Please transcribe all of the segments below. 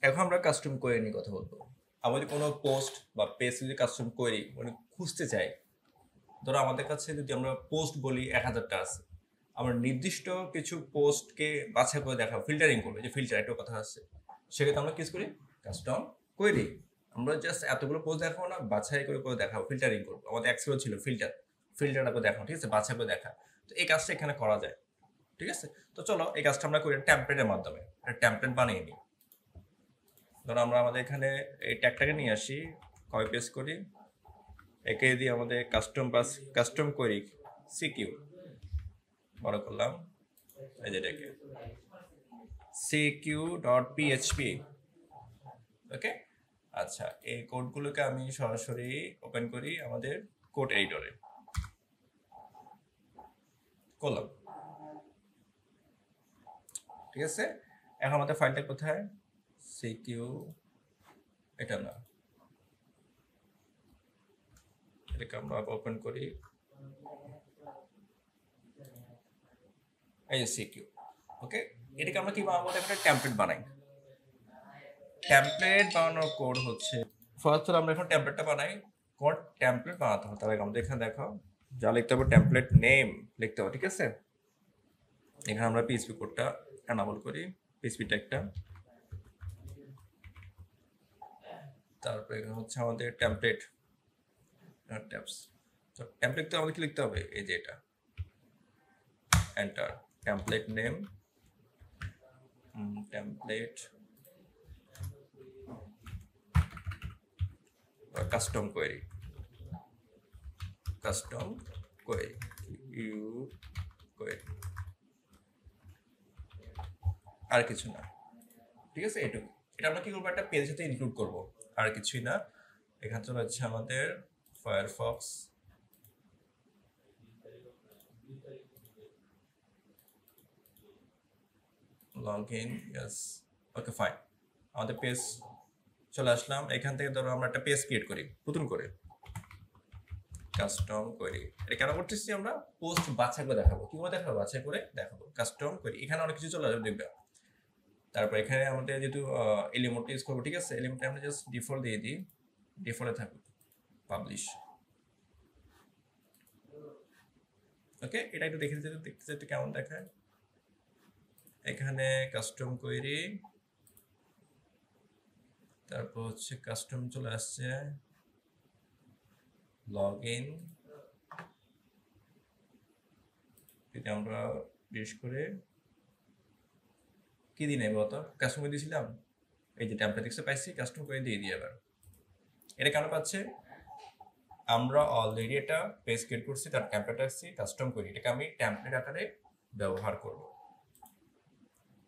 এখন আমরা custom query নিয়ে কথা বলবো। আমরা যদি কোনো পোস্ট বা পেজ যদি কাস্টম কোয়েরি মানে খুঁজতে চাই, ধরো আমাদের কাছে যদি আমরা পোস্ট বলি 1000টা আছে, আমরা নির্দিষ্ট কিছু পোস্টকে বাছাই করে দেখাবো, ফিল্টারিং করবো, যে ফিল্টার একটা কথা আছে, সেক্ষেত্রে আমরা কিছু করি কাস্টম কোয়েরি। আমরা জাস্ট এতগুলো পোস্ট দেখাবো না, বাছাই করে করে দেখাবো, ফিল্টারিং করবো। আমাদের এক্সেল ছিল ফিল্টারটা করে দেখাবো, ঠিক আছে, বাছাই করে দেখা। তো এই কাজটা এখানে করা যায়, ঠিক আছে। তো চলো এই কাজটা আমরা করি টেমপ্লেটের মাধ্যমে, টেমপ্লেট বানিয়ে নিই। ধরো আমরা আমাদের এখানে এই ট্যাগটাকে নিয়ে আসি, কপি পেস্ট করি, একে দিয়ে আমাদের কাস্টম করি সিকিউ বড় করলাম, এই যেটাকে cq.php। ওকে, আচ্ছা, এই কোডগুলোকে আমি সরাসরি ওপেন করি আমাদের কোড এডিটরে, করলাম, ঠিক আছে। এখন আমাদের ফাইলটা কোথায়, cq, এটা না, এটাকে আমরা ওপেন করি, এই যে সিকিউ। ওকে, এটাকে আমরা কি বানাবো, একটা টেমপ্লেট বানাই। টেমপ্লেট বানানোর কোড হচ্ছে, ফার্স্ট আমরা এখন টেমপ্লেটটা বানাই। কোড টেমপ্লেট বানাতে হবে, তাহলে আমাদের এখানে দেখো যা লিখতে হবে টেমপ্লেট নেম লিখতে হবে, ঠিক আছে। এখানে আমরা পিএইচপি কোডটা এনাবল করি, পিএইচপি ট্যাগটা, তারপরে এখানে হচ্ছে আমাদের টেমপ্লেট ট্যাবস। তো টেমপ্লেট তো আমাদের কি লিখতে হবে, এই যে এটা, enter, template name, template custom query, custom query, you query, আর কিছু না, ঠিক আছে। এটুকু, এটা আমরা কি করবো, একটা পেজের সাথে ইনক্লুড করবো, আর কিছুই না। এখানে চলে যাচ্ছে আমাদের Firefox, log in, yes, okay fine. আমাদের পেজ চলে আসলাম। এখান থেকে ধরো আমরা একটা পেজ ক্রিয়েট করি নতুন করে, কাস্টম কোয়েরি। এটা কেন করতেছি, আমরা পোস্ট বাছাই করে দেখাবো। কি করে দেখাবো, বাছাই করে দেখাবো, কাস্টম কোয়েরি। এখানে অনেক কিছু চলে আসবে, দেখবে। তারপর এখানে আমাদের যেহেতু এলিমেন্ট ইউজ করবো, ঠিক আছে, এলিমেন্ট আমরা জাস্ট ডিফল্ট দিয়ে দিই, ডিফল্টে থাকুক, পাবলিশ। ওকে, এটা একটু দেখে দেখতে একটু কেমন দেখায়। এখানে কাস্টম কোয়েরি, তারপর হচ্ছে কাস্টম চলে আসছে, লগ ইন, যদি আমরা বিশেষ করে কি দিই নেই বলতো, কাস্টম করে দিয়েছিলাম, এই যে টেমপ্লেটিক্সে পাইছি, কাস্টম করে দিয়ে দিই। এবার এটা কেন পাচ্ছে, আমরা অলরেডি এটা পেজ ক্রিয়েট করছি, তার টেমপ্লেট আসছি, কাস্টম করি, এটাকে আমি টেমপ্লেট আকারে ব্যবহার করব।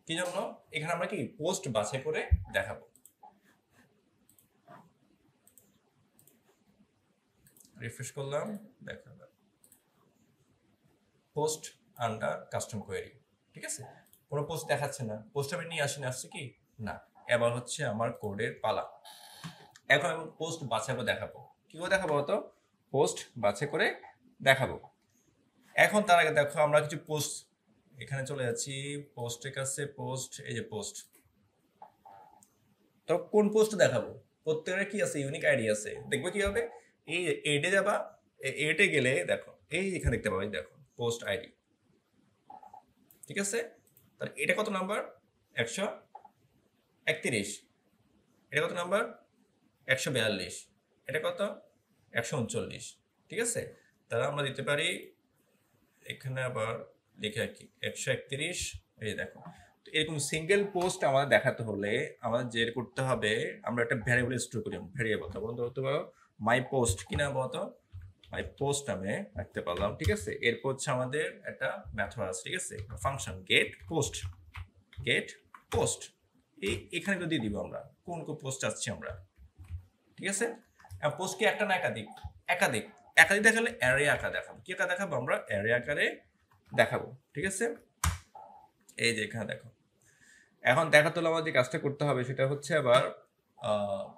কি জন্য, এখানে আমরা কি পোস্ট বাছাই করে দেখাবো। রিফ্রেশ করলাম, দেখাবো পোস্ট আন্ডার কাস্টম কোয়েরি, ঠিক আছে। কোনো পোস্ট দেখাচ্ছে না, পোস্ট আমি নিয়ে আসছি কি না। এবার হচ্ছে আমার কোডের পালা। এখন আমি পোস্ট বাছাই করে দেখাবো। কি করে দেখাবো তো, পোস্ট বাছাই করে দেখাবো। এখন তার আগে দেখো আমরা কিছু পোস্ট, এখানে চলে যাচ্ছি পোস্টের কাছে, পোস্ট, এই যে পোস্ট। তো কোন পোস্ট দেখাবো, প্রত্যেকের কি আছে, ইউনিক আইডি আছে। দেখবো কি হবে, এই এডে যাবা, এডে গেলে দেখো এই এখানে দেখতে পাবে, দেখো পোস্ট আইডি, ঠিক আছে। তাহলে এটা কত নাম্বার, 131। এটা কত নাম্বার, 142। এটা কত, 139, ঠিক আছে। তাহলে আমরা দিতে পারি এখানে আবার লিখে রাখি 131, এই দেখো। তো এরকম সিঙ্গেল পোস্ট আমাদের দেখাতে হলে আমাদের যে করতে হবে, আমরা একটা ভ্যারিয়েবল স্টোর করি, ভ্যারিয়েবল তখন ধরতে পারো মাই পোস্ট, কি না বলতো, মাই পোস্ট নামে রাখতে পারলাম, ঠিক আছে। এরপর হচ্ছে আমাদের একটা মেথড আছে, ঠিক আছে, function get post, get post, এখানে দিয়ে দিব আমরা কোন কোন পোস্ট চাচ্ছি আমরা, ঠিক আছে। পোস্ট কি একটা না একাধিক, একাধিক, একাধিক দেখালে অ্যারে আকারে দেখাবো। কি আকারে দেখাবো, আমরা অ্যারে আকারে দেখাবো, ঠিক আছে। এই যে এখানে দেখো, এখন দেখাতে হলে আমাদের যে কাজটা করতে হবে সেটা হচ্ছে আবার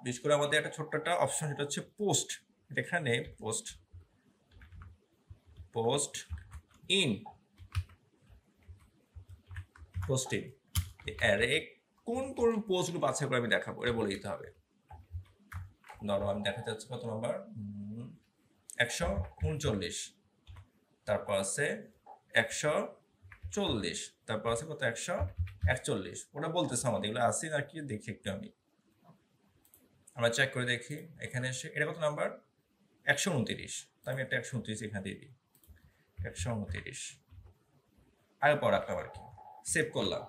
বিশেষ করে আমাদের একটা ছোট্ট একটা অপশন, সেটা হচ্ছে পোস্ট। এখানে post, post in, post in array কোন কোন পোস্টগুলো বাছাই করে আমি দেখাবো এটা বলে দিতে হবে। ধরো আমি দেখাতে যাচ্ছি কত নাম্বার, 139, তারপর আছে 140, তারপর আছে কত 141। ওটা বলতেছে আমাদের এগুলো আছে নাকি দেখি একটু আমরা চেক করে দেখি। এখানে এসে এটা কত নাম্বার, 129, তো আমি একটা 129 এখানে দিয়ে দিই, 129 আগে পর রাখলাম আর কি, সেভ করলাম।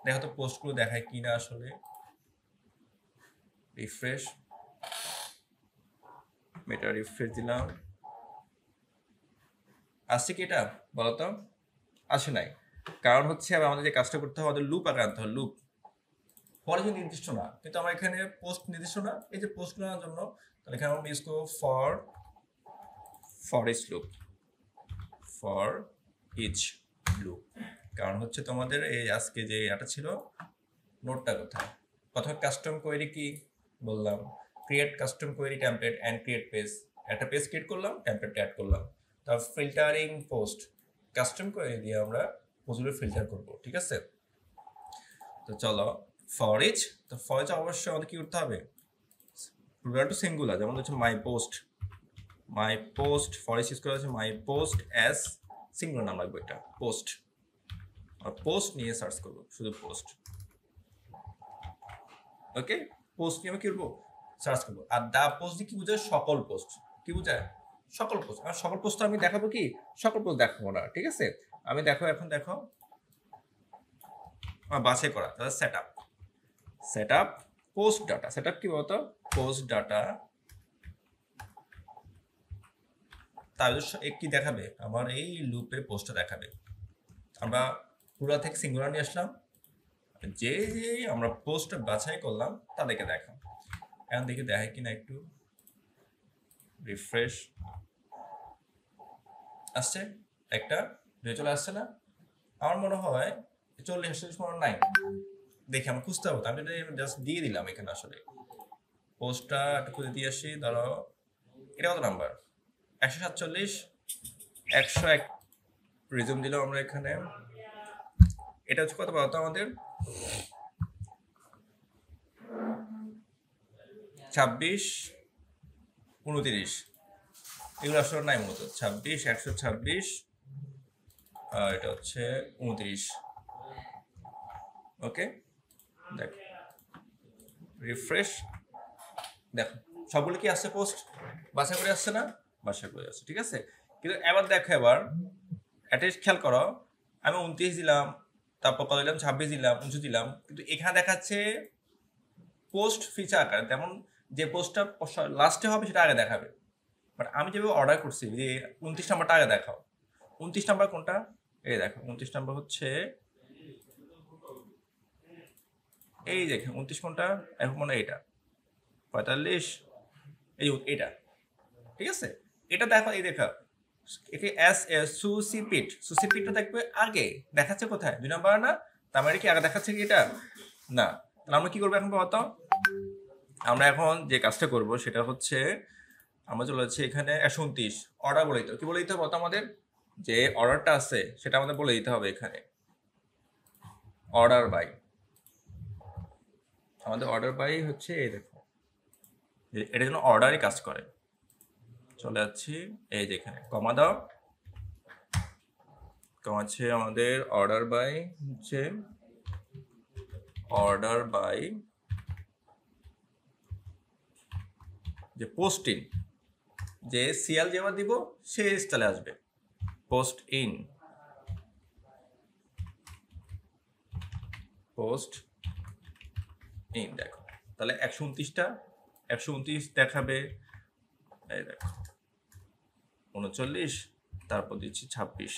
দেখো তো পোস্টগুলো দেখায় কি না আসলে, রিফ্রেশ, এটা রিফ্রেশ দিলাম, আসছে কি এটা বলতো, আসে নাই। কারণ হচ্ছে আবার আমাদের যে কাজটা করতে হবে, আমাদের লুপ আগে আনতে হবে, লুপ ফর যে নির্দিষ্ট না, কিন্তু আমার এখানে পোস্ট নির্দিষ্ট না, এই যে পোস্টগুলো আনার জন্য তাহলে এখানে আমরা ইউজ করবো for each loop, for each loop. কারণ হচ্ছে তোমাদের এই আজকে যে এটা ছিল নোটটা কোথায়, প্রথমে কাস্টম কোয়েরি কি বললাম, create custom query template and create page, একটা পেজ ক্রিয়েট করলাম, টেমপ্লেট অ্যাড করলাম। তারপর ফিল্টারিং পোস্ট, কাস্টম কোয়েরি দিয়ে আমরা পোস্টগুলো ফিল্টার করব, ঠিক আছে। তো চলো ফর ইচ, তো ফর ইচ অবশ্যই আমাদের কি করতে হবে, প্লুরাল টু সিঙ্গুলার, যেমন হচ্ছে my post for each use করা হচ্ছে মাই পোস্ট অ্যাজ সিঙ্গুলার নাম লাগবে, এটা পোস্ট, আর পোস্ট নিয়ে সার্চ করবো, শুধু পোস্ট, ওকে। পোস্ট নিয়ে আমি কি করবো, সার্চ করবো। আর দা পোস্ট দিয়ে কি বোঝায়, সকল পোস্ট, কি বোঝায়, সকল পোস্ট। আর সকল পোস্ট আমি দেখাবো কি, সকল পোস্ট দেখাবো না, ঠিক আছে। আমি এখন দেখো আমার বাছাই করা, তাহলে set up post data, set up কি বলতো, পোস্ট ডাটা, তার কি দেখাবে, আমার এই লুপে পোস্টটা দেখাবে। আমরা পুরা থেকে সিঙ্গুলার নিয়ে আসলাম, যে যে আমরা পোস্টটা বাছাই করলাম তাদেরকে দেখাম। এখন দেখি দেখে কিনা, একটু রিফ্রেশ, আসছে একটা চলে আসছে না, আমার মনে হয় 40 মনে নাই, দেখি আমরা খুঁজতে হবে। আমি জাস্ট দিয়ে দিলাম এখানে, আসলে পোস্টটা একটু খুঁজে দিয়ে আসি। ধরো এটা কত নাম্বার, 147, 101 রিজুম দিলাম আমরা এখানে। এটা হচ্ছে কত বলতো আমাদের, 26, 29, এগুলো আসলে নাই মূলত, 26, 126, আর এটা হচ্ছে 29, ওকে। দেখো রিফ্রেশ, দেখো সবগুলো কি আসছে, পোস্ট বাছাই করে আসছে না, বাছাই করে আসছে, ঠিক আছে। কিন্তু এবার দেখো, এবার অ্যাটেচ খেয়াল করো, আমি 29 দিলাম, তারপর কত দিলাম, 26 দিলাম, 29 দিলাম, কিন্তু এখানে দেখাচ্ছে পোস্ট ফিচার আকার, যেমন যে পোস্টটা লাস্টে হবে সেটা আগে দেখাবে। বাট আমি যেভাবে অর্ডার করছি যে 29 নাম্বারটা আগে দেখাও, 29 নাম্বার কোনটা, এই দেখো 29 নাম্বার হচ্ছে এই দেখে 29 কোনটা, এখন মনে হয় এটা 45, এই এটা, ঠিক আছে। এটা দেখো, এই দেখো একে সুসিপিটটা দেখবে আগে দেখাচ্ছে কোথায়, 2 নাম্বার না, তার মানে কি আগে দেখাচ্ছে কি এটা না। তাহলে আমরা কি করবো এখন বলতো, আমরা এখন যে কাজটা করব সেটা হচ্ছে, আমরা চলে যাচ্ছি এখানে 129 অর্ডার বলে দিতে, কি বলে দিতে হবে বলতো, আমাদের যে অর্ডারটা আছে সেটা আমাদের বলে দিতে হবে এখানে, অর্ডার বাই, আমাদের অর্ডার বাই হচ্ছে এই দেখো, এটা যেন অর্ডারই কাজ করে। চলে যাচ্ছি এই যে এখানে কমা দাও, কমাচ্ছে আমাদের অর্ডার বাই হচ্ছে অর্ডার বাই যে পোস্ট ইন, যে সিএল যেবার দিব সে স্টাইলে আসবে, পোস্ট ইন, পোস্ট ইন। দেখো তাহলে 129টা 129 দেখাবে, এই দেখো 39, তারপর দিচ্ছি 26,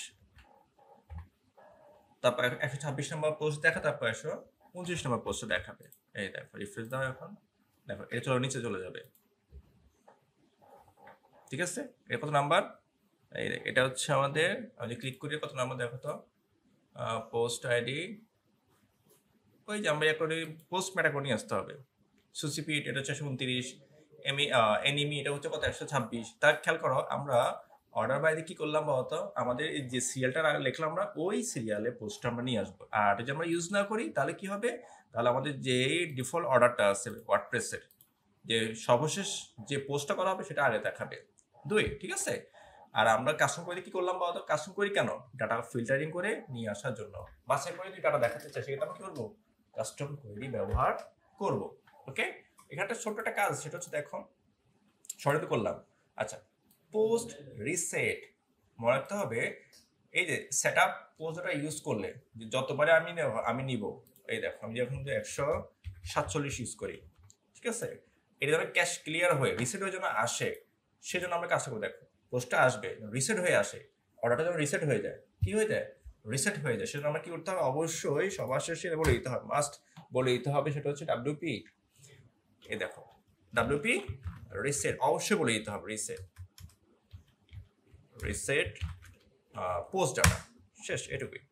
তারপর 126 নম্বর পোস্ট দেখা, তারপর 129 নম্বর পোস্ট দেখাবে। এই দেখো রিফ্রেশ দাও, এখন দেখো এটা চলো নিচে চলে যাবে, ঠিক আছে। এটা কত নাম্বার, এই দেখ এটা হচ্ছে আমাদের, আমি ক্লিক করি কত নাম্বার দেখো তো, পোস্ট আইডি, ওই যে আমরা একটা পোস্ট ম্যাটা করে নিয়ে আসতে হবে। সুসিপিট এটা হচ্ছে 129, এনিমি এটা হচ্ছে কত 126। তার খেয়াল করো, আমরা অর্ডার বাইরে কি করলাম বলতো, আমাদের এই যে সিরিয়ালটা লিখলাম আমরা, ওই সিরিয়ালে পোস্টটা আমরা নিয়ে আসবো। আর এটা যদি আমরা ইউজ না করি তাহলে কি হবে, তাহলে আমাদের যে ডিফল্ট অর্ডারটা আছে ওয়ার্ডপ্রেসের, যে সর্বশেষ যে পোস্টটা করা হবে সেটা আগে দেখাবে। ঠিক আছে। আর আমরা কাস্টম কোয়েরি কি করলাম বলতো, কাস্টম কোয়েরি কেন, ডাটা ফিল্টারিং করে নিয়ে আসার জন্য, বাছাই করে যদি ডাটা দেখাতে চাই সেক্ষেত্রে আমরা কি করবো, কাস্টম কোয়েরি ব্যবহার করব। ওকে, এখানে একটা ছোট্ট একটা কাজ, সেটা হচ্ছে দেখো সরাতে করলাম। আচ্ছা, পোস্ট রিসেট মনে রাখতে হবে, এই যে সেট আপ পোস্টটা ইউজ করলে যতবারে আমি নিব, এই দেখো আমি যখন 147 ইউজ করি, ঠিক আছে, এটা যেন ক্যাশ ক্লিয়ার হয়ে রিসেট হয়ে যেন আসে, সেজন্য আমরা কাজটা করে দেখো, পোস্টটা আসবে রিসেট হয়ে আসে, অর্ডারটা যেন রিসেট হয়ে যায়, কি হয়ে যায়, রিসেট হয়ে যায়, সেজন্য আমরা কি করতে হবে, অবশ্যই সবার শেষে বলে দিতে হবে, মাস্ট বলে দিতে হবে, সেটা হচ্ছে ডাব্লিউপি। এই দেখো ডাব্লিউপি রিসেট অবশ্যই বলে দিতে হবে, রিসেট পোস্ট ডাটা, শেষ, এটুকুই।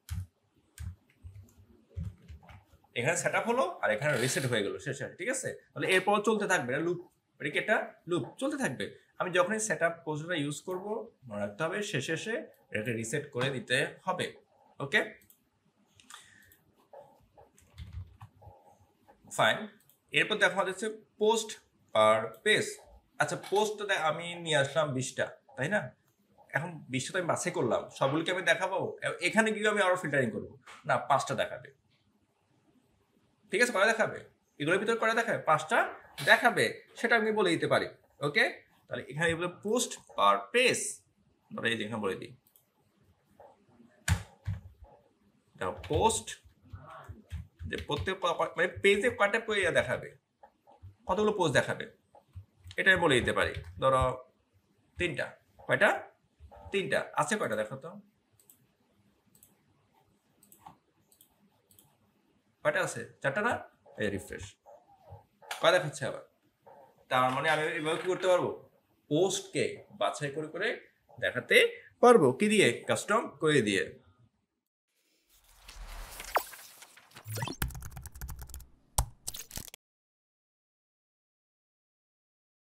এখানে সেট আপ হলো আর এখানে রিসেট হয়ে গেল, শেষ, ঠিক আছে। তাহলে এরপর চলতে থাকবে লুপ, এটা লুপ চলতে থাকবে। আমি যখনই সেট আপ পোস্টটা ইউজ করবো মনে রাখতে হবে শেষে এটাকে রিসেট করে দিতে হবে। Okay fine. এরপর দেখা যাচ্ছে পোস্ট আর পেজ। আচ্ছা, পোস্টটা আমি নিয়ে আসলাম 20টা, তাই না, এখন 20টা তো আমি বাছাই করলাম, সবগুলোকে আমি দেখাবো, এখানে গিয়ে আমি আরো ফিল্টারিং করবো না, 5টা দেখাবে, ঠিক আছে, কয়টা দেখাবে, এগুলোর ভিতরে কয়টা দেখাবে, 5টা দেখাবে, সেটা আমি বলে দিতে পারি। ওকে, তাহলে এখানে বলে পোস্ট আর পেজ, ধরো এই যে এখানে বলে দিই, পোস্ট যে প্রত্যেক মানে পেজে কয়টা দেখাবে, কতগুলো পোস্ট দেখাবে, এটা আমি বলে দিতে পারি, ধরো 3টা, কয়টা, 3টা, আছে কয়টা দেখো তো, কয়টা আছে, 4টা না, এই রিফ্রেশ, কয় দেখাচ্ছে আবার, তার মানে আমি এভাবে কি করতে পারবো, পোস্টকে বাছাই করে করে দেখাতে পারবো, কি দিয়ে, কাস্টম করে দিয়ে।